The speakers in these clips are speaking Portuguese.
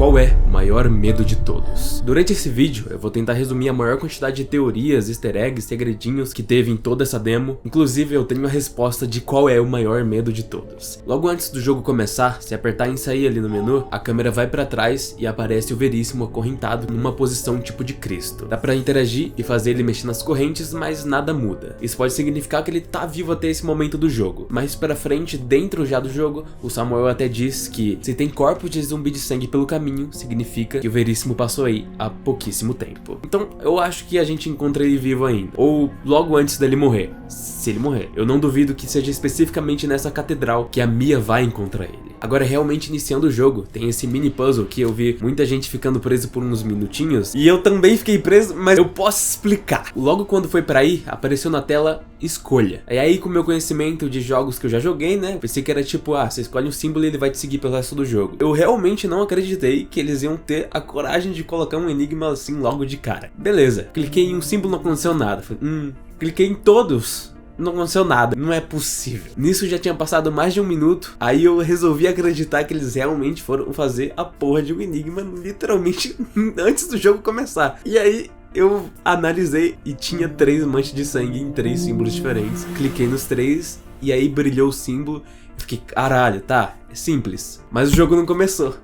qual é o maior medo de todos? Durante esse vídeo eu vou tentar resumir a maior quantidade de teorias, easter eggs, segredinhos que teve em toda essa demo. Inclusive eu tenho a resposta de qual é o maior medo de todos. Logo antes do jogo começar, se apertar em sair ali no menu, a câmera vai pra trás e aparece o Veríssimo acorrentado numa posição tipo de Cristo. Dá pra interagir e fazer ele mexer nas correntes, mas nada muda. Isso pode significar que ele tá vivo até esse momento do jogo. Mais pra frente, dentro já do jogo, o Samuel até diz que se tem corpos de zumbi de sangue pelo caminho, significa que o Veríssimo passou aí há pouquíssimo tempo. Então eu acho que a gente encontra ele vivo ainda, ou logo antes dele morrer, se ele morrer. Eu não duvido que seja especificamente nessa catedral que a Mia vai encontrar ele. Agora, realmente iniciando o jogo, tem esse mini puzzle que eu vi muita gente ficando preso por uns minutinhos, e eu também fiquei preso, mas eu posso explicar. Logo quando foi pra ir, apareceu na tela escolha. E aí, com o meu conhecimento de jogos que eu já joguei, né, pensei que era tipo, você escolhe um símbolo e ele vai te seguir pelo resto do jogo. Eu realmente não acreditei que eles iam ter a coragem de colocar um enigma assim logo de cara. Beleza, cliquei em um símbolo, não aconteceu nada. Falei, cliquei em todos, não aconteceu nada, não é possível. Nisso já tinha passado mais de um minuto, aí eu resolvi acreditar que eles realmente foram fazer a porra de um enigma literalmente antes do jogo começar. E aí eu analisei e tinha 3 manchas de sangue em 3 símbolos diferentes. Cliquei nos 3 e aí brilhou o símbolo. Eu fiquei, caralho, tá, é simples. Mas o jogo não começou.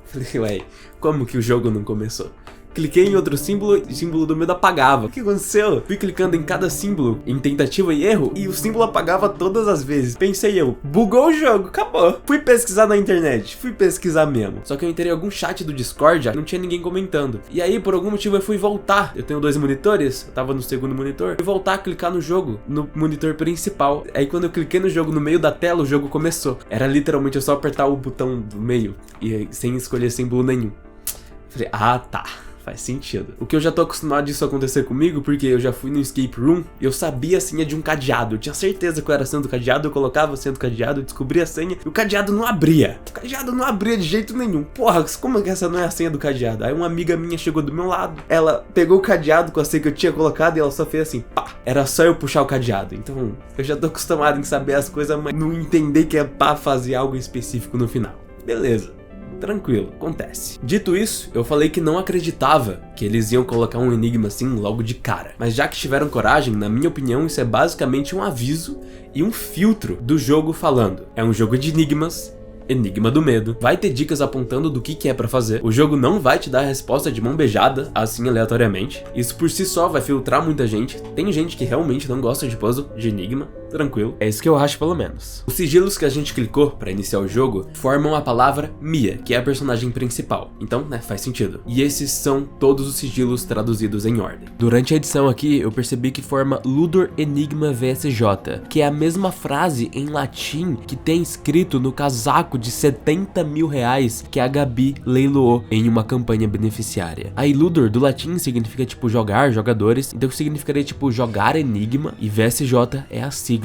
Falei, ué, como que o jogo não começou? Cliquei em outro símbolo e o símbolo do medo apagava. O que aconteceu? Fui clicando em cada símbolo em tentativa e erro e o símbolo apagava todas as vezes. Pensei eu, bugou o jogo, acabou. Fui pesquisar na internet, fui pesquisar mesmo. Só que eu entrei em algum chat do Discord, não tinha ninguém comentando. E aí, por algum motivo, eu fui voltar. Eu tenho 2 monitores, eu tava no segundo monitor. Fui voltar a clicar no jogo, no monitor principal. Aí quando eu cliquei no jogo, no meio da tela, o jogo começou. Era literalmente eu só apertar o botão do meio e sem escolher símbolo nenhum. Falei, tá. Faz sentido. O que eu já tô acostumado disso acontecer comigo, porque eu já fui no escape room e eu sabia a senha de um cadeado. Eu tinha certeza que eu era a senha do cadeado, eu colocava a senha do cadeado, eu descobria a senha e o cadeado não abria. O cadeado não abria de jeito nenhum. Porra, como é que essa não é a senha do cadeado? Aí uma amiga minha chegou do meu lado, ela pegou o cadeado com a senha que eu tinha colocado e ela só fez assim, pá. Era só eu puxar o cadeado. Então eu já tô acostumado em saber as coisas, mas não entender que é pra fazer algo específico no final. Beleza. Tranquilo, acontece. Dito isso, eu falei que não acreditava que eles iam colocar um enigma assim logo de cara. Mas já que tiveram coragem, na minha opinião, isso é basicamente um aviso e um filtro do jogo falando. É um jogo de enigmas, enigma do medo. Vai ter dicas apontando do que é pra fazer. O jogo não vai te dar a resposta de mão beijada, assim aleatoriamente. Isso por si só vai filtrar muita gente. Tem gente que realmente não gosta de puzzle, de enigma. Tranquilo, é isso que eu acho pelo menos. Os sigilos que a gente clicou pra iniciar o jogo formam a palavra Mia, que é a personagem principal. Então, faz sentido. E esses são todos os sigilos traduzidos em ordem. Durante a edição aqui, eu percebi que forma Ludor Enigma VSJ, que é a mesma frase em latim que tem escrito no casaco de 70 mil reais que a Gabi leiloou em uma campanha beneficiária. Aí Ludor do latim significa tipo jogar, jogadores, então significaria tipo jogar enigma, e VSJ é a sigla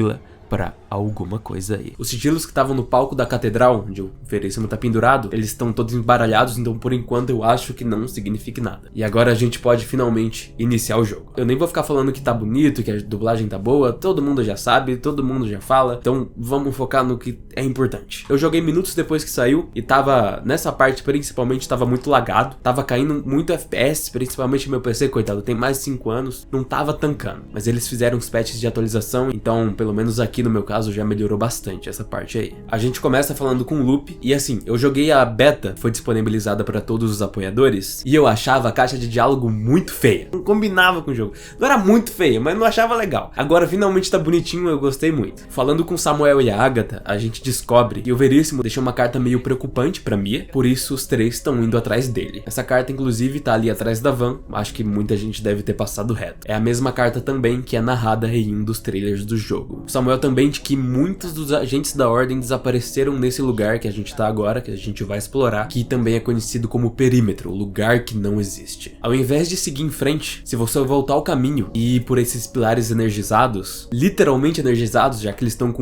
pra alguma coisa aí. Os sigilos que estavam no palco da catedral, onde o Veríssimo tá pendurado, eles estão todos embaralhados, então por enquanto eu acho que não signifique nada. E agora a gente pode finalmente iniciar o jogo. Eu nem vou ficar falando que tá bonito, que a dublagem tá boa, todo mundo já sabe, todo mundo já fala, então vamos focar no que é importante. Eu joguei minutos depois que saiu e tava, nessa parte principalmente, tava muito lagado, tava caindo muito FPS, principalmente meu PC, coitado, tem mais de 5 anos, não tava tancando. Mas eles fizeram uns patches de atualização, então pelo menos aqui no meu caso já melhorou bastante essa parte aí. A gente começa falando com o Loop, e assim, eu joguei a beta, foi disponibilizada para todos os apoiadores, e eu achava a caixa de diálogo muito feia. Não combinava com o jogo. Não era muito feia, mas não achava legal. Agora finalmente tá bonitinho, eu gostei muito. Falando com Samuel e a Agatha, a gente descobre que o Veríssimo deixou uma carta meio preocupante pra Mia, por isso os 3 estão indo atrás dele. Essa carta inclusive tá ali atrás da van, acho que muita gente deve ter passado reto. É a mesma carta também que é narrada em um dos trailers do jogo. O Samuel também que muitos dos agentes da Ordem desapareceram nesse lugar que a gente tá agora, que a gente vai explorar, que também é conhecido como Perímetro, o lugar que não existe. Ao invés de seguir em frente, se você voltar ao caminho e ir por esses pilares energizados, literalmente energizados, já que eles estão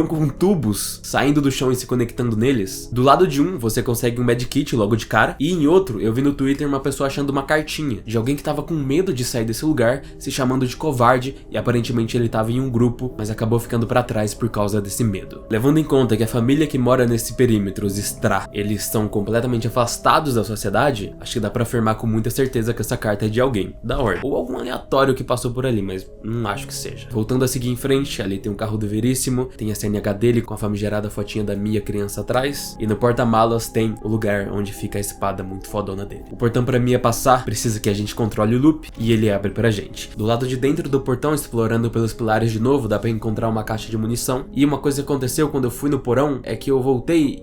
com tubos saindo do chão e se conectando neles, do lado de um você consegue um medkit logo de cara, e em outro eu vi no Twitter uma pessoa achando uma cartinha de alguém que tava com medo de sair desse lugar, se chamando de covarde, e aparentemente ele tava em um um grupo, mas acabou ficando pra trás por causa desse medo. Levando em conta que a família que mora nesse perímetro, os Stra, eles estão completamente afastados da sociedade, acho que dá pra afirmar com muita certeza que essa carta é de alguém da Ordem, ou algum aleatório que passou por ali, mas não acho que seja. Voltando a seguir em frente, ali tem um carro do Veríssimo, tem a CNH dele com a famigerada fotinha da Mia criança atrás, e no porta-malas tem o lugar onde fica a espada muito fodona dele. O portão pra Mia passar precisa que a gente controle o loop, e ele abre pra gente. Do lado de dentro do portão, explorando pelos pilares de novo, dá pra encontrar uma caixa de munição, e uma coisa que aconteceu quando eu fui no porão é que eu voltei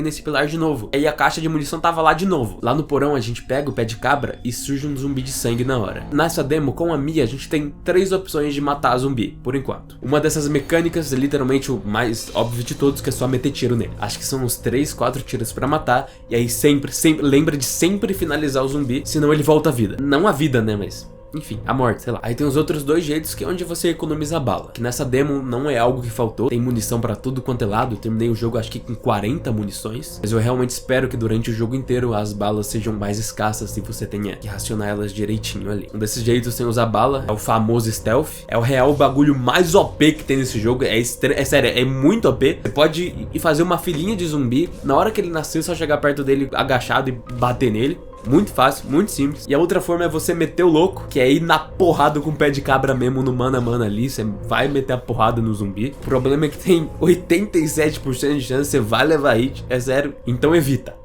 nesse pilar de novo. Aí a caixa de munição tava lá de novo. Lá no porão a gente pega o pé de cabra e surge um zumbi de sangue na hora. Nessa demo com a Mia a gente tem 3 opções de matar zumbi, por enquanto. Uma dessas mecânicas é literalmente o mais óbvio de todos, que é só meter tiro nele. Acho que são uns 3, 4 tiros pra matar, e aí sempre lembra de sempre finalizar o zumbi, senão ele volta à vida. Não a vida, né, mas... enfim, a morte, sei lá. Aí tem os outros 2 jeitos, que é onde você economiza bala, que nessa demo não é algo que faltou, tem munição pra tudo quanto é lado. Eu terminei o jogo acho que com 40 munições, mas eu realmente espero que durante o jogo inteiro as balas sejam mais escassas e você tenha que racionar elas direitinho ali. Um desses jeitos sem usar bala é o famoso stealth, é o real bagulho mais OP que tem nesse jogo, é sério, é muito OP. Você pode ir fazer uma filinha de zumbi, na hora que ele nascer só chegar perto dele agachado e bater nele. Muito fácil, muito simples. E a outra forma é você meter o louco, que é ir na porrada com o pé de cabra mesmo no mano a mano ali. Você vai meter a porrada no zumbi. O problema é que tem 87% de chance, você vai levar hit, é sério. Então evita.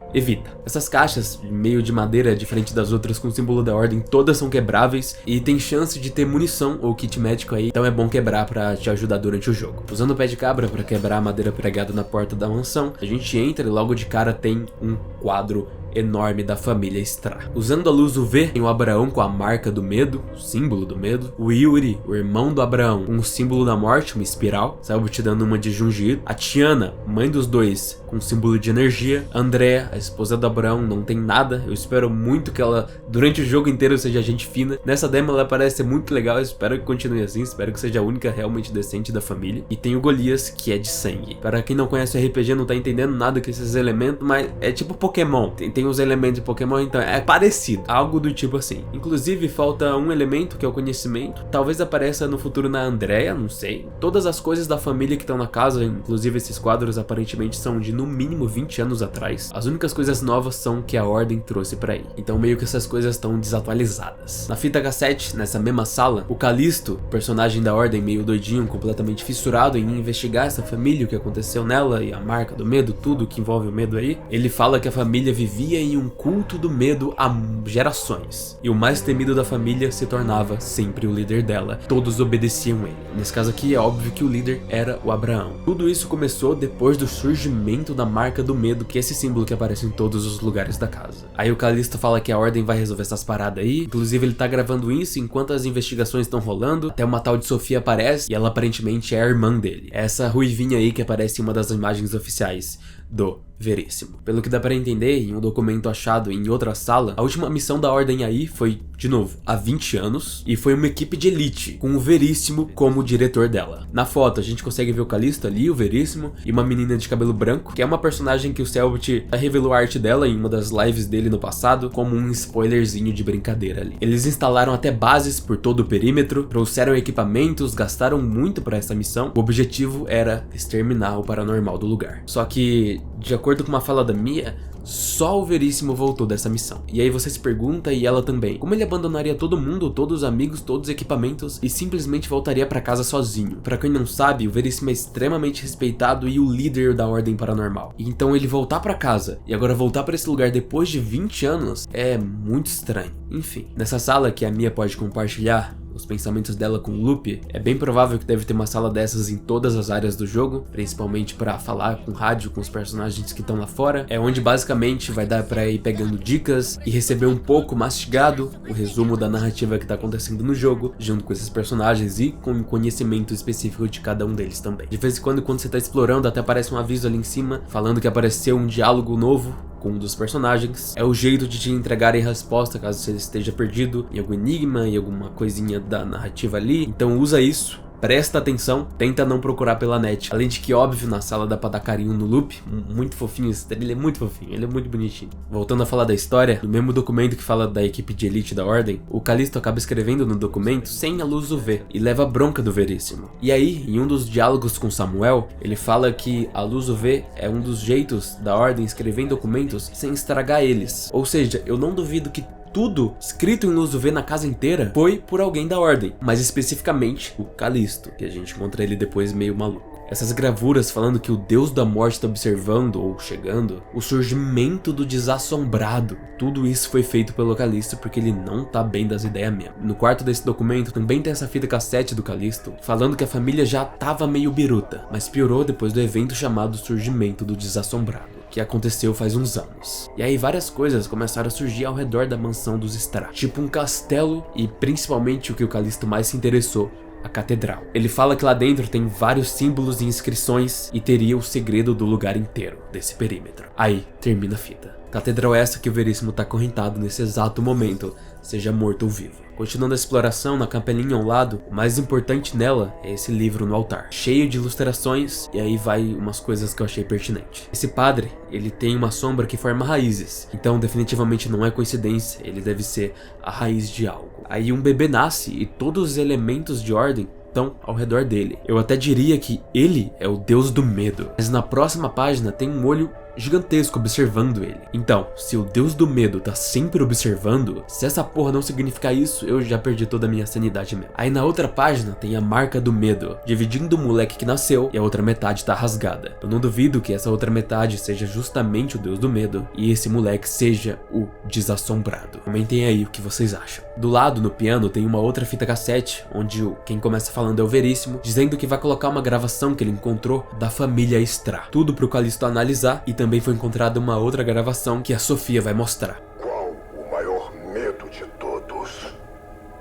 Essas caixas, meio de madeira, diferente das outras com o símbolo da Ordem, todas são quebráveis e tem chance de ter munição ou kit médico aí, então é bom quebrar pra te ajudar durante o jogo. Usando o pé de cabra pra quebrar a madeira pregada na porta da mansão, a gente entra e logo de cara tem um quadro enorme da família Stra. Usando a luz UV, tem o Abraão com a marca do medo, o símbolo do medo, o Yuri, o irmão do Abraão, com o símbolo da morte, uma espiral, Selby te dando uma de Junji, a Tiana, mãe dos dois, com o símbolo de energia, a Andrea, a esposa do Abraão, não tem nada, eu espero muito que ela, durante o jogo inteiro, seja gente fina. Nessa demo ela parece ser muito legal, eu espero que continue assim, espero que seja a única realmente decente da família. E tem o Golias, que é de sangue. Para quem não conhece o RPG, não tá entendendo nada com esses elementos, mas é tipo Pokémon, tem os elementos de Pokémon, então é parecido, algo do tipo assim. Inclusive falta um elemento, que é o conhecimento, talvez apareça no futuro na Andrea, não sei. Todas as coisas da família que estão na casa, inclusive esses quadros aparentemente são de no mínimo 20 anos atrás. As únicas coisas novas são que a Ordem trouxe pra aí, então meio que essas coisas estão desatualizadas. Na fita cassete, nessa mesma sala, o Calisto, personagem da Ordem meio doidinho, completamente fissurado em investigar essa família, o que aconteceu nela e a marca do medo, tudo que envolve o medo aí, ele fala que a família vivia em um culto do medo há gerações, e o mais temido da família se tornava sempre o líder dela. Todos obedeciam ele. Nesse caso aqui é óbvio que o líder era o Abraão. Tudo isso começou depois do surgimento da marca do medo, que é esse símbolo que aparece em todos os lugares da casa. Aí o Calisto fala que a Ordem vai resolver essas paradas aí, inclusive ele tá gravando isso enquanto as investigações estão rolando, até uma tal de Sofia aparece, e ela aparentemente é a irmã dele. É essa ruivinha aí que aparece em uma das imagens oficiais do Veríssimo. Pelo que dá pra entender, em um documento achado em outra sala, a última missão da Ordem aí foi, de novo, há 20 anos, e foi uma equipe de elite, com o Veríssimo como diretor dela. Na foto, a gente consegue ver o Calisto ali, o Veríssimo, e uma menina de cabelo branco, que é uma personagem que o Selbit revelou a arte dela em uma das lives dele no passado, como um spoilerzinho de brincadeira ali. Eles instalaram até bases por todo o perímetro, trouxeram equipamentos, gastaram muito pra essa missão. O objetivo era exterminar o paranormal do lugar. Só que, de acordo com uma fala da Mia, só o Veríssimo voltou dessa missão. E aí você se pergunta, e ela também, como ele abandonaria todo mundo, todos os amigos, todos os equipamentos e simplesmente voltaria pra casa sozinho? Pra quem não sabe, o Veríssimo é extremamente respeitado e o líder da Ordem Paranormal. E então ele voltar pra casa e agora voltar pra esse lugar depois de 20 anos é muito estranho. Enfim, nessa sala que a Mia pode compartilhar os pensamentos dela com o Loop, é bem provável que deve ter uma sala dessas em todas as áreas do jogo, principalmente pra falar com rádio com os personagens que estão lá fora. É onde basicamente vai dar pra ir pegando dicas e receber um pouco mastigado o resumo da narrativa que tá acontecendo no jogo, junto com esses personagens e com conhecimento específico de cada um deles também. De vez em quando você tá explorando, até aparece um aviso ali em cima, falando que apareceu um diálogo novo com um dos personagens. É o jeito de te entregarem resposta caso você esteja perdido em algum enigma, em alguma coisinha da narrativa ali. Então usa isso presta atenção, tenta não procurar pela net. Além de que, óbvio, na sala dá pra dar carinho no Lupe, muito fofinho, ele é muito fofinho, ele é muito bonitinho. Voltando a falar da história, no mesmo documento que fala da equipe de elite da Ordem, o Callisto acaba escrevendo no documento sem a luz UV e leva bronca do Veríssimo. E aí, em um dos diálogos com Samuel, ele fala que a luz UV é um dos jeitos da Ordem escrever em documentos sem estragar eles. Ou seja, eu não duvido que tudo escrito em luz UV na casa inteira foi por alguém da Ordem, mas especificamente o Callisto, que a gente encontra ele depois meio maluco. Essas gravuras falando que o Deus da Morte está observando ou chegando, o surgimento do desassombrado, tudo isso foi feito pelo Callisto porque ele não tá bem das ideias mesmo. No quarto desse documento também tem essa fita cassete do Callisto, falando que a família já tava meio biruta, mas piorou depois do evento chamado Surgimento do Desassombrado, que aconteceu faz uns anos. E aí várias coisas começaram a surgir ao redor da mansão dos Strah, tipo um castelo e principalmente o que o Callisto mais se interessou, a catedral. Ele fala que lá dentro tem vários símbolos e inscrições e teria o segredo do lugar inteiro, desse perímetro. Aí termina a fita. Catedral essa que o Veríssimo tá acorrentado nesse exato momento, seja morto ou vivo. Continuando a exploração, na capelinha ao lado, o mais importante nela é esse livro no altar, cheio de ilustrações, e aí vai umas coisas que eu achei pertinente. Esse padre, ele tem uma sombra que forma raízes, então definitivamente não é coincidência, ele deve ser a raiz de algo. Aí um bebê nasce e todos os elementos de ordem estão ao redor dele. Eu até diria que ele é o deus do medo, mas na próxima página tem um olho gigantesco observando ele. Então, se o deus do medo tá sempre observando, se essa porra não significar isso, eu já perdi toda a minha sanidade mesmo. Aí na outra página tem a marca do medo, dividindo o moleque que nasceu e a outra metade tá rasgada. Eu não duvido que essa outra metade seja justamente o deus do medo e esse moleque seja o desassombrado. Comentem aí o que vocês acham. Do lado, no piano, tem uma outra fita cassete, onde quem começa falando é o Veríssimo, dizendo que vai colocar uma gravação que ele encontrou da família Strah. Tudo pro Callisto analisar e também foi encontrada uma outra gravação que a Sofia vai mostrar. Qual o maior medo de todos?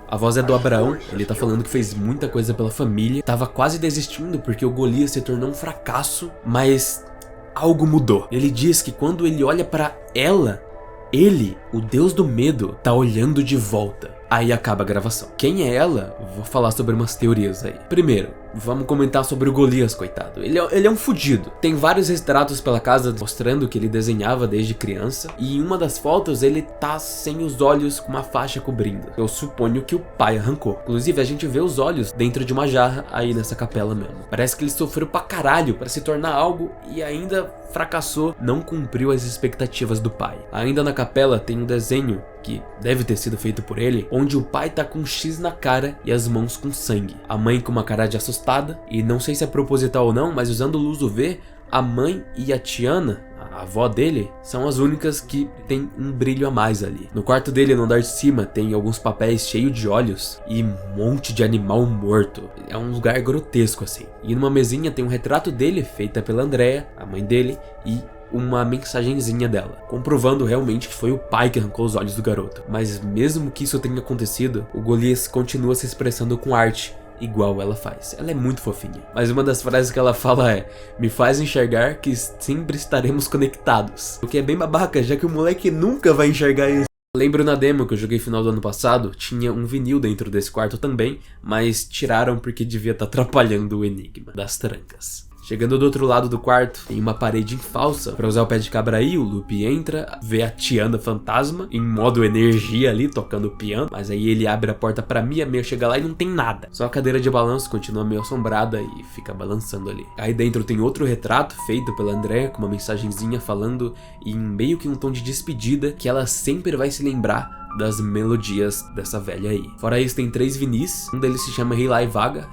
A voz é do Abraão, ele tá falando que fez muita coisa pela família, tava quase desistindo porque o Golias se tornou um fracasso, mas algo mudou. Ele diz que quando ele olha pra ela, ele, o deus do medo, tá olhando de volta. Aí acaba a gravação. Quem é ela? Vou falar sobre umas teorias aí. Primeiro, vamos comentar sobre o Golias, coitado. Ele é um fudido. Tem vários retratos pela casa mostrando que ele desenhava desde criança. E em uma das fotos ele tá sem os olhos com uma faixa cobrindo. Eu suponho que o pai arrancou. Inclusive a gente vê os olhos dentro de uma jarra aí nessa capela mesmo. Parece que ele sofreu pra caralho pra se tornar algo e ainda fracassou, não cumpriu as expectativas do pai. Ainda na capela tem um desenho que deve ter sido feito por ele, onde o pai tá com um X na cara e as mãos com sangue. A mãe com uma cara de assustada, e não sei se é proposital ou não, mas usando luz UV, a mãe e a Tiana, a avó dele, são as únicas que tem um brilho a mais ali. No quarto dele, no andar de cima, tem alguns papéis cheios de olhos e um monte de animal morto. É um lugar grotesco assim. E numa mesinha tem um retrato dele, feita pela Andrea, a mãe dele, e uma mensagenzinha dela, comprovando realmente que foi o pai que arrancou os olhos do garoto. Mas mesmo que isso tenha acontecido, o Golias continua se expressando com arte, igual ela faz. Ela é muito fofinha. Mas uma das frases que ela fala é: me faz enxergar que sempre estaremos conectados. O que é bem babaca, já que o moleque nunca vai enxergar isso. Lembro na demo que eu joguei final do ano passado, tinha um vinil dentro desse quarto também, mas tiraram porque devia estar atrapalhando o enigma das trancas. Chegando do outro lado do quarto, tem uma parede falsa. Pra usar o pé de cabra aí, o Lupe entra, vê a Tiana fantasma, em modo energia ali, tocando o piano. Mas aí ele abre a porta pra Mia, Mia chega lá e não tem nada. Só a cadeira de balanço continua meio assombrada e fica balançando ali. Aí dentro tem outro retrato, feito pela Andrea, com uma mensagenzinha falando em meio que um tom de despedida, que ela sempre vai se lembrar das melodias dessa velha aí. Fora isso, tem 3 vinis, um deles se chama Rei Lá Vaga,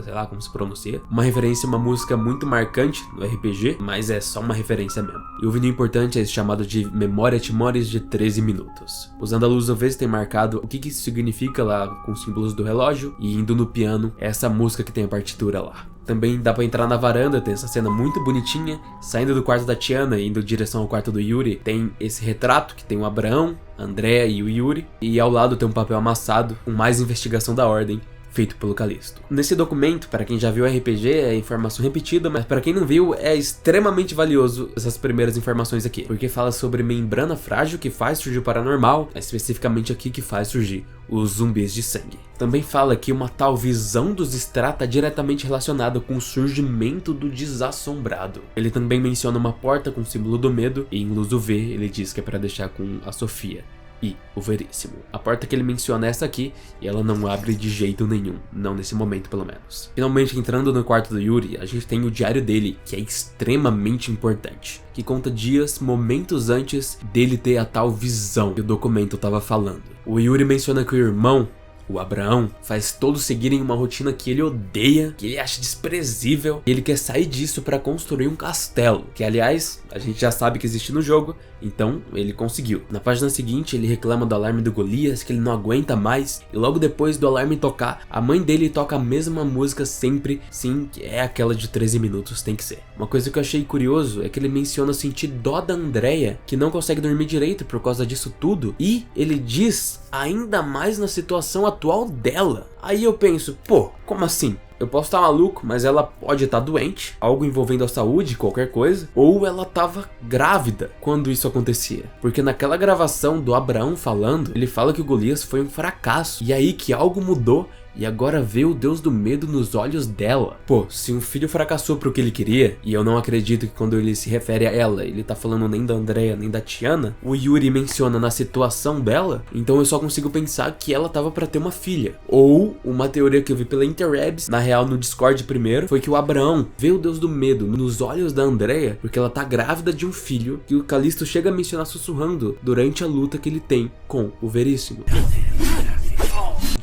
sei lá como se pronuncia, uma referência a uma música muito marcante do RPG, mas é só uma referência mesmo. E o vinil importante é esse chamado de Memória Timores de 13 minutos. Usando a luz UV tem marcado o que isso significa lá com os símbolos do relógio, e indo no piano, é essa música que tem a partitura lá. Também dá pra entrar na varanda, tem essa cena muito bonitinha. Saindo do quarto da Tiana e indo em direção ao quarto do Yuri, tem esse retrato que tem o Abraão, a Andrea e o Yuri. E ao lado tem um papel amassado com mais investigação da ordem, feito pelo Callisto. Nesse documento, para quem já viu RPG, é informação repetida, mas para quem não viu, é extremamente valioso essas primeiras informações aqui, porque fala sobre membrana frágil que faz surgir o paranormal, especificamente aqui que faz surgir os zumbis de sangue. Também fala que uma tal visão dos Strata diretamente relacionada com o surgimento do desassombrado. Ele também menciona uma porta com o símbolo do medo, e em luz UV ele diz que é para deixar com a Sofia e o Veríssimo. A porta que ele menciona é essa aqui, e ela não abre de jeito nenhum, não nesse momento pelo menos. Finalmente, entrando no quarto do Yuri, a gente tem o diário dele, que é extremamente importante, que conta dias, momentos antes dele ter a tal visão que o documento estava falando. O Yuri menciona que o irmão, o Abraão, faz todos seguirem uma rotina que ele odeia, que ele acha desprezível, e ele quer sair disso para construir um castelo, que aliás, a gente já sabe que existe no jogo, então ele conseguiu. Na página seguinte, ele reclama do alarme do Golias, que ele não aguenta mais, e logo depois do alarme tocar, a mãe dele toca a mesma música sempre, sim, que é aquela de 13 minutos, tem que ser. Uma coisa que eu achei curioso é que ele menciona sentir dó da Andrea, que não consegue dormir direito por causa disso tudo, e ele diz ainda mais na situação atual dela. Aí eu penso, pô, como assim? Eu posso estar maluco, mas ela pode estar doente, algo envolvendo a saúde, qualquer coisa, ou ela estava grávida quando isso acontecia. Porque naquela gravação do Abraão falando, ele fala que o Golias foi um fracasso, e aí que algo mudou, e agora vê o deus do medo nos olhos dela. Pô, se um filho fracassou pro que ele queria, e eu não acredito que quando ele se refere a ela, ele tá falando nem da Andrea, nem da Tiana, o Yuri menciona na situação dela, então eu só consigo pensar que ela tava pra ter uma filha. Ou, uma teoria que eu vi pela Interwebs, na real no Discord primeiro, foi que o Abraão vê o deus do medo nos olhos da Andrea, porque ela tá grávida de um filho, que o Callisto chega a mencionar sussurrando durante a luta que ele tem com o Veríssimo.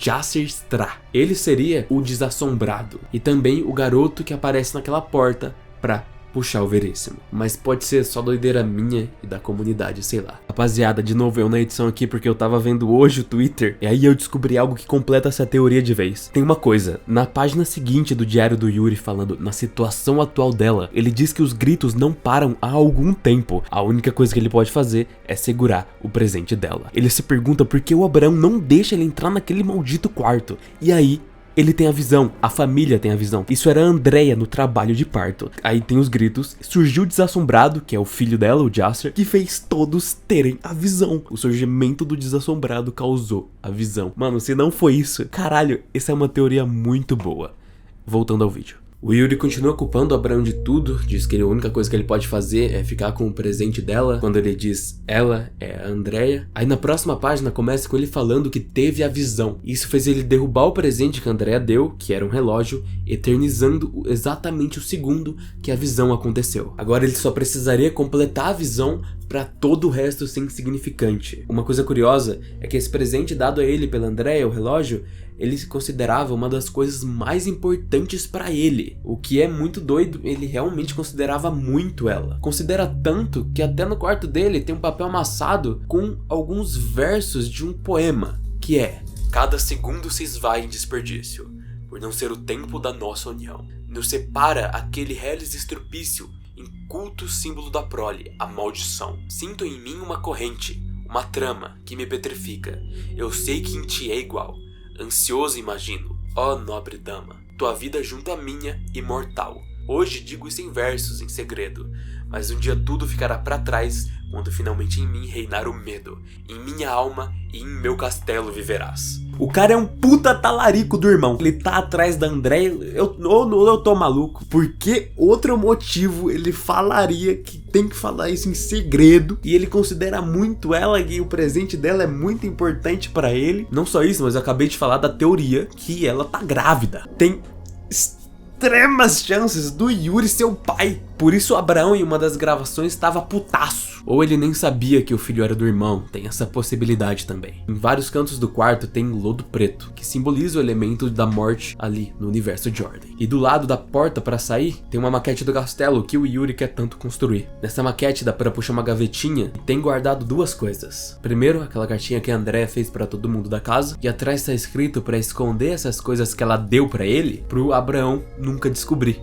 Jasser Stra. Ele seria o desassombrado e também o garoto que aparece naquela porta pra puxar o Veríssimo. Mas pode ser só doideira minha e da comunidade, sei lá. Rapaziada, de novo eu na edição aqui porque eu tava vendo hoje o Twitter e aí eu descobri algo que completa essa teoria de vez. Tem uma coisa, na página seguinte do diário do Yuri falando na situação atual dela, ele diz que os gritos não param há algum tempo. A única coisa que ele pode fazer é segurar o presente dela. Ele se pergunta por que o Abraão não deixa ele entrar naquele maldito quarto. E aí ele tem a visão, a família tem a visão. Isso era a Andrea no trabalho de parto. Aí tem os gritos, surgiu o desassombrado, que é o filho dela, o Jasser, que fez todos terem a visão. O surgimento do desassombrado causou a visão. Mano, se não foi isso, caralho, essa é uma teoria muito boa. Voltando ao vídeo. O Yuri continua culpando o Abraão de tudo, diz que a única coisa que ele pode fazer é ficar com o presente dela, quando ele diz ela é a Andrea. Aí na próxima página começa com ele falando que teve a visão. Isso fez ele derrubar o presente que a Andrea deu, que era um relógio, eternizando exatamente o segundo que a visão aconteceu. Agora ele só precisaria completar a visão para todo o resto ser insignificante. Uma coisa curiosa é que esse presente dado a ele pela Andrea, o relógio, ele se considerava uma das coisas mais importantes para ele. O que é muito doido, ele realmente considerava muito ela. Considera tanto que até no quarto dele tem um papel amassado com alguns versos de um poema, que é: cada segundo se esvai em desperdício, por não ser o tempo da nossa união. Nos separa aquele reles estrupício, inculto símbolo da prole, a maldição. Sinto em mim uma corrente, uma trama que me petrifica. Eu sei que em ti é igual. Ansioso imagino, ó nobre dama, tua vida junto à minha, imortal. Hoje digo isso em versos, em segredo, mas um dia tudo ficará pra trás, quando finalmente em mim reinar o medo. Em minha alma e em meu castelo viverás. O cara é um puta talarico do irmão. Ele tá atrás da Andrea. Eu tô maluco. Por que outro motivo ele falaria que tem que falar isso em segredo? E ele considera muito ela e o presente dela é muito importante pra ele. Não só isso, mas eu acabei de falar da teoria que ela tá grávida. Tem extremas chances do Yuri ser o pai. Por isso Abraão em uma das gravações estava putaço. Ou ele nem sabia que o filho era do irmão, tem essa possibilidade também. Em vários cantos do quarto tem lodo preto, que simboliza o elemento da morte ali no universo de Jordan. E do lado da porta para sair, tem uma maquete do castelo que o Yuri quer tanto construir. Nessa maquete dá para puxar uma gavetinha e tem guardado duas coisas. Primeiro, aquela cartinha que a Andrea fez para todo mundo da casa, e atrás está escrito para esconder essas coisas que ela deu para ele, pro Abraão nunca descobrir.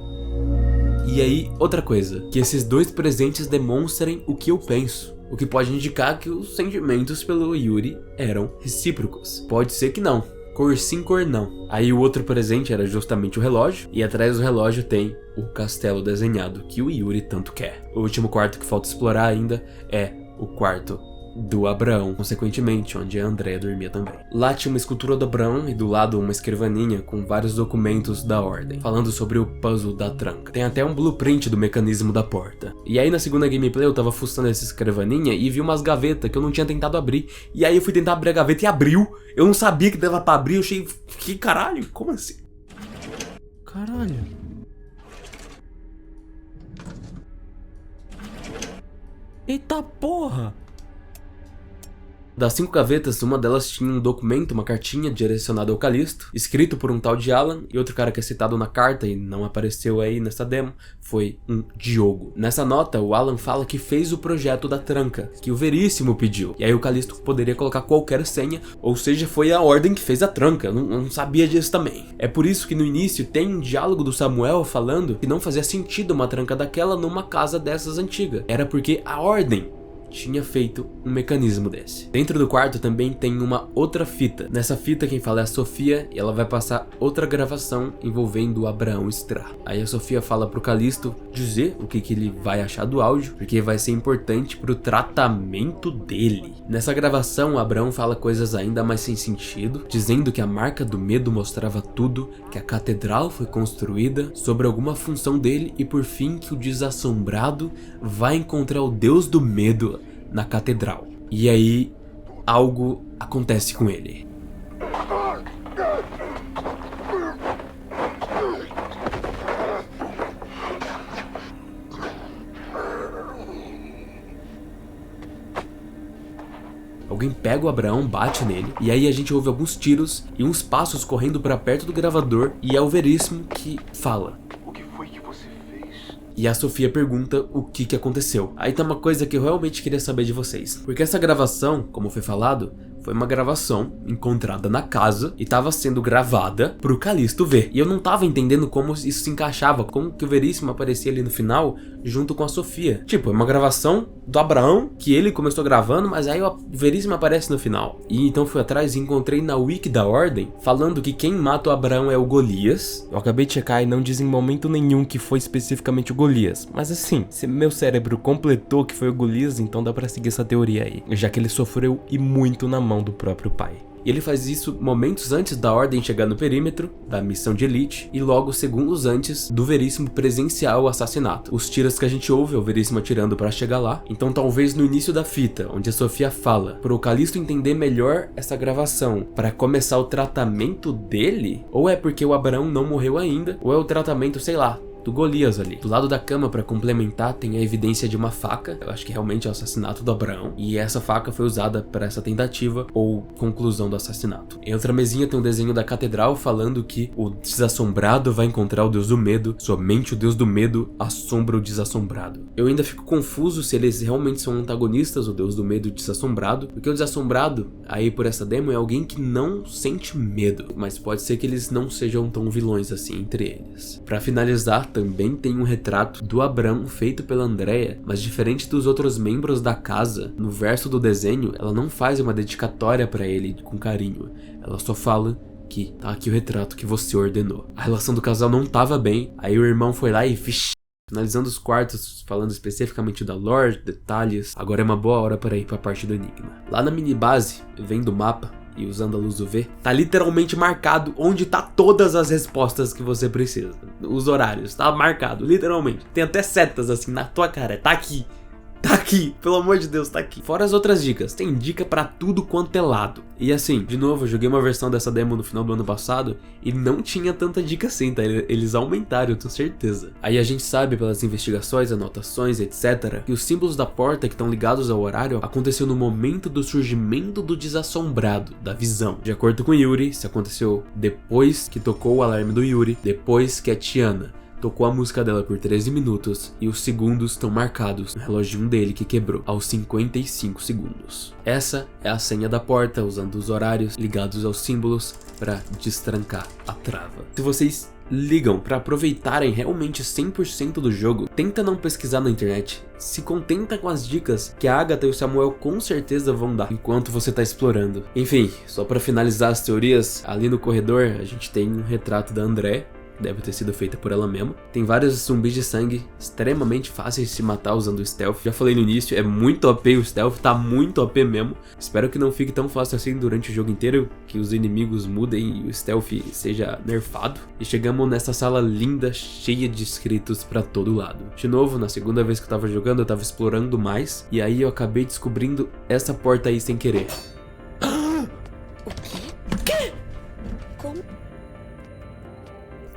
E aí, outra coisa, que esses dois presentes demonstrem o que eu penso, o que pode indicar que os sentimentos pelo Yuri eram recíprocos. Pode ser que não, cor sim, cor não. Aí o outro presente era justamente o relógio, e atrás do relógio tem o castelo desenhado que o Yuri tanto quer. O último quarto que falta explorar ainda é o quarto do Abraão, consequentemente, onde a Andrea dormia também. Lá tinha uma escultura do Abraão e do lado uma escrivaninha com vários documentos da ordem, falando sobre o puzzle da tranca. Tem até um blueprint do mecanismo da porta. E aí na segunda gameplay eu tava fuçando essa escrivaninha e vi umas gavetas que eu não tinha tentado abrir. E aí eu fui tentar abrir a gaveta e abriu. Eu não sabia que dava pra abrir, eu achei... Que caralho? Como assim? Caralho. Eita porra! Das 5 gavetas, uma delas tinha um documento, uma cartinha direcionada ao Calisto, escrito por um tal de Alan, e outro cara que é citado na carta e não apareceu aí nessa demo, foi um Diogo. Nessa nota, o Alan fala que fez o projeto da tranca, que o Veríssimo pediu, e aí o Calisto poderia colocar qualquer senha, ou seja, foi a ordem que fez a tranca, eu não sabia disso também. É por isso que no início tem um diálogo do Samuel falando que não fazia sentido uma tranca daquela numa casa dessas antiga, era porque a ordem tinha feito um mecanismo desse. Dentro do quarto também tem uma outra fita. Nessa fita quem fala é a Sofia e ela vai passar outra gravação envolvendo o Abraão Strah. Aí a Sofia fala pro Calisto dizer o que ele vai achar do áudio, porque vai ser importante pro tratamento dele. Nessa gravação o Abraão fala coisas ainda mais sem sentido, dizendo que a marca do medo mostrava tudo, que a catedral foi construída sobre alguma função dele e por fim que o desassombrado vai encontrar o Deus do medo na catedral. E aí algo acontece com ele. Alguém pega o Abraão, bate nele, e aí a gente ouve alguns tiros e uns passos correndo pra perto do gravador, e é o Veríssimo que fala. O que foi que você fez? E a Sofia pergunta o que aconteceu. Aí tá uma coisa que eu realmente queria saber de vocês. Porque essa gravação, como foi falado, foi uma gravação encontrada na casa e tava sendo gravada pro Calisto ver. E eu não tava entendendo como isso se encaixava, como que o Veríssimo aparecia ali no final junto com a Sofia. Tipo, é uma gravação do Abraão que ele começou gravando, mas aí o Veríssimo aparece no final. E então fui atrás e encontrei na wiki da ordem falando que quem mata o Abraão é o Golias. Eu acabei de checar e não diz em momento nenhum que foi especificamente o Golias. Mas assim, se meu cérebro completou que foi o Golias, então dá pra seguir essa teoria aí, já que ele sofreu e muito na mão do próprio pai. E ele faz isso momentos antes da ordem chegar no perímetro da missão de elite e logo segundos antes do Veríssimo presenciar o assassinato. Os tiros que a gente ouve é o Veríssimo atirando para chegar lá, então talvez no início da fita, onde a Sofia fala pro Calisto entender melhor essa gravação para começar o tratamento dele, ou é porque o Abraão não morreu ainda, ou é o tratamento, sei lá, do Golias ali. Do lado da cama, pra complementar, tem a evidência de uma faca. Eu acho que realmente é o assassinato do Abraão. E essa faca foi usada para essa tentativa ou conclusão do assassinato. Em outra mesinha tem um desenho da catedral falando que o desassombrado vai encontrar o Deus do medo. Somente o Deus do medo assombra o desassombrado. Eu ainda fico confuso se eles realmente são antagonistas, o Deus do medo e o desassombrado. Porque o desassombrado, aí por essa demo, é alguém que não sente medo. Mas pode ser que eles não sejam tão vilões assim entre eles. Pra finalizar, também tem um retrato do Abraão feito pela Andrea, mas diferente dos outros membros da casa, no verso do desenho, ela não faz uma dedicatória pra ele com carinho. Ela só fala que tá aqui o retrato que você ordenou. A relação do casal não tava bem, aí o irmão foi lá e finalizando os quartos, falando especificamente da lore, detalhes. Agora é uma boa hora para ir pra parte do enigma. Lá na mini base, vendo o mapa e usando a luz UV, tá literalmente marcado onde tá todas as respostas que você precisa. Os horários, tá marcado, literalmente. Tem até setas assim na tua cara, tá aqui. Tá aqui, pelo amor de Deus, tá aqui. Fora as outras dicas, tem dica pra tudo quanto é lado. E assim, de novo, eu joguei uma versão dessa demo no final do ano passado e não tinha tanta dica assim, tá? Eles aumentaram, eu tenho certeza. Aí a gente sabe pelas investigações, anotações, etc, que os símbolos da porta que estão ligados ao horário aconteceu no momento do surgimento do desassombrado, da visão. De acordo com Yuri, isso aconteceu depois que tocou o alarme do Yuri, depois que a Tiana tocou a música dela por 13 minutos e os segundos estão marcados no reloginho dele que quebrou aos 55 segundos. Essa é a senha da porta, usando os horários ligados aos símbolos para destrancar a trava. Se vocês ligam pra aproveitarem realmente 100% do jogo, tenta não pesquisar na internet. Se contenta com as dicas que a Agatha e o Samuel com certeza vão dar enquanto você tá explorando. Enfim, só pra finalizar as teorias, ali no corredor a gente tem um retrato da Andrea. Deve ter sido feita por ela mesma. Tem vários zumbis de sangue extremamente fáceis de se matar usando o stealth. Já falei no início, é muito OP o stealth, tá muito OP mesmo. Espero que não fique tão fácil assim durante o jogo inteiro, que os inimigos mudem e o stealth seja nerfado. E chegamos nessa sala linda, cheia de escritos pra todo lado. De novo, na segunda vez que eu tava jogando, eu tava explorando mais, e aí eu acabei descobrindo essa porta aí sem querer. O quê? Como?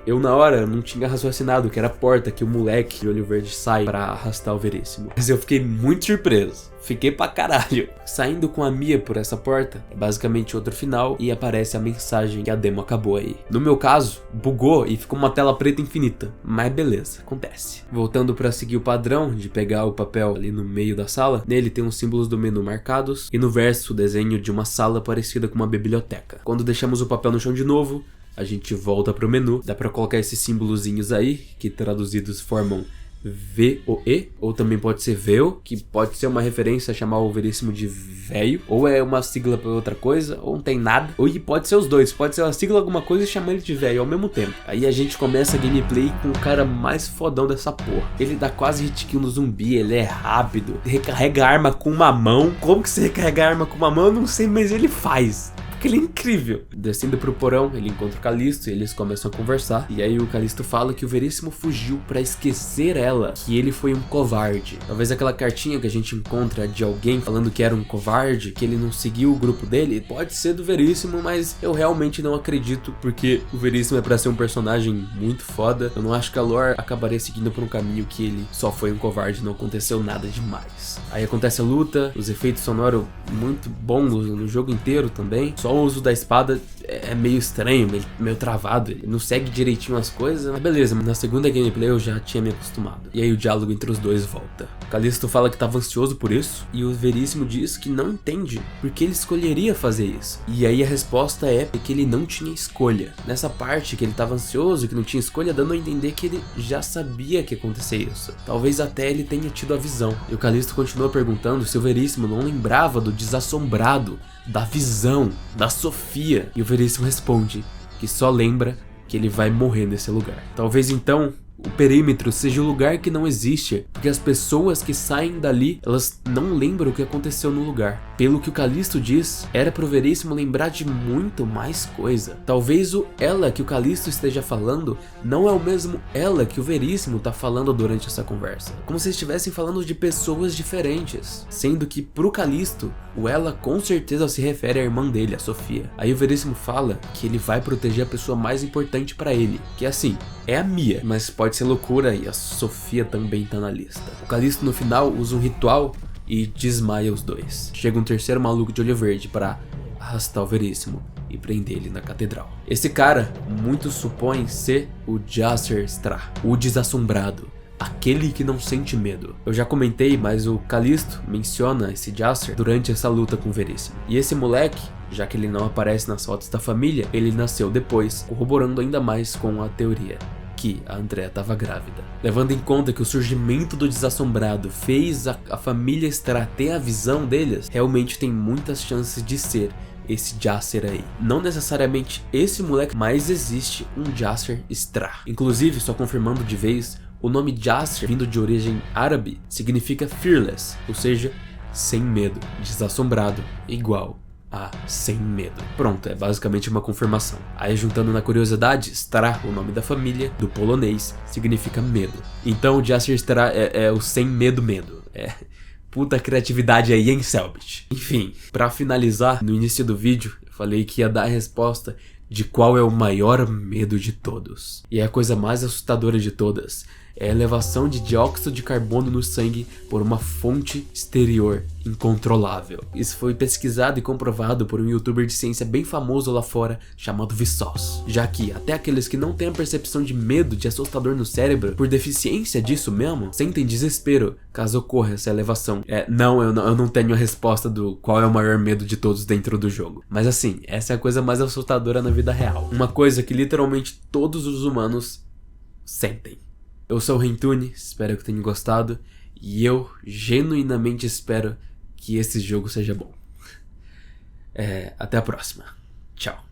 Eu na hora não tinha raciocinado que era a porta que o moleque de olho verde sai pra arrastar o Veríssimo. Mas eu fiquei muito surpreso. Fiquei pra caralho. Saindo com a Mia por essa porta, é basicamente outro final e aparece a mensagem que a demo acabou aí. No meu caso, bugou e ficou uma tela preta infinita. Mas beleza, acontece. Voltando pra seguir o padrão de pegar o papel ali no meio da sala, nele tem os símbolos do menu marcados e no verso o desenho de uma sala parecida com uma biblioteca. Quando deixamos o papel no chão de novo, a gente volta pro menu, dá pra colocar esses símbolozinhos aí, que traduzidos formam V-O-E, ou também pode ser Veo, que pode ser uma referência a chamar o Veríssimo de velho, ou é uma sigla pra outra coisa, ou não tem nada, ou pode ser os dois, pode ser uma sigla alguma coisa e chamar ele de velho ao mesmo tempo. Aí a gente começa a gameplay com o cara mais fodão dessa porra. Ele dá quase hit kill no zumbi, ele é rápido, recarrega a arma com uma mão. Como que você recarrega a arma com uma mão? Eu não sei, mas ele faz. Porque ele é incrível. Descendo pro porão, ele encontra o Calisto e eles começam a conversar. E aí o Calisto fala que o Veríssimo fugiu pra esquecer ela, que ele foi um covarde. Talvez aquela cartinha que a gente encontra de alguém falando que era um covarde, que ele não seguiu o grupo dele, pode ser do Veríssimo, mas eu realmente não acredito, porque o Veríssimo é pra ser um personagem muito foda. Eu não acho que a lore acabaria seguindo por um caminho que ele só foi um covarde, não aconteceu nada demais. Aí acontece a luta, os efeitos sonoros muito bons no jogo inteiro também. Só o uso da espada é meio estranho, meio travado, ele não segue direitinho as coisas, mas beleza, na segunda gameplay eu já tinha me acostumado. E aí o diálogo entre os dois volta. O Calisto fala que estava ansioso por isso, e o Veríssimo diz que não entende porque ele escolheria fazer isso. E aí a resposta é que ele não tinha escolha. Nessa parte que ele estava ansioso, que não tinha escolha, dando a entender que ele já sabia que ia acontecer isso. Talvez até ele tenha tido a visão. E o Calisto continua perguntando se o Veríssimo não lembrava do desassombrado, da visão, da Sofia. E o Veríssimo responde que só lembra que ele vai morrer nesse lugar. Talvez então o perímetro seja o lugar que não existe, porque as pessoas que saem dali, elas não lembram o que aconteceu no lugar. Pelo que o Calisto diz, era pro Veríssimo lembrar de muito mais coisa. Talvez o ela que o Calisto esteja falando não é o mesmo ela que o Veríssimo tá falando durante essa conversa. Como se estivessem falando de pessoas diferentes. Sendo que pro Calisto, o ela com certeza se refere à irmã dele, a Sofia. Aí o Veríssimo fala que ele vai proteger a pessoa mais importante pra ele, que assim, é a Mia, mas pode ser loucura e a Sofia também tá na lista. O Calisto no final usa um ritual e desmaia os dois. Chega um terceiro maluco de olho verde pra arrastar o Veríssimo e prender ele na catedral. Esse cara, muitos supõem ser o Jasser Stra, o desassombrado, aquele que não sente medo. Eu já comentei, mas o Calisto menciona esse Jasser durante essa luta com o Veríssimo. E esse moleque, já que ele não aparece nas fotos da família, ele nasceu depois, corroborando ainda mais com a teoria que a Andrea estava grávida. Levando em conta que o surgimento do desassombrado fez a família Stra ter a visão deles, realmente tem muitas chances de ser esse Jasser aí. Não necessariamente esse moleque, mas existe um Jasser Stra. Inclusive, só confirmando de vez, o nome Jasser, vindo de origem árabe, significa fearless, ou seja, sem medo. Desassombrado, igual a sem medo. Pronto, é basicamente uma confirmação. Aí juntando na curiosidade, Stra, o nome da família, do polonês, significa medo. Então o Jasser Stra é o sem medo. Puta criatividade aí, hein, Selbit? Enfim, pra finalizar, no início do vídeo, eu falei que ia dar a resposta de qual é o maior medo de todos. E a coisa mais assustadora de todas é a elevação de dióxido de carbono no sangue por uma fonte exterior incontrolável. Isso foi pesquisado e comprovado por um youtuber de ciência bem famoso lá fora, chamado Vsauce. Já que até aqueles que não têm a percepção de medo de assustador no cérebro, por deficiência disso mesmo, sentem desespero caso ocorra essa elevação. Eu não tenho a resposta do qual é o maior medo de todos dentro do jogo. Mas assim, essa é a coisa mais assustadora na vida real. Uma coisa que literalmente todos os humanos sentem. Eu sou o Rentune, espero que tenham gostado. E eu genuinamente espero que esse jogo seja bom. Até a próxima. Tchau.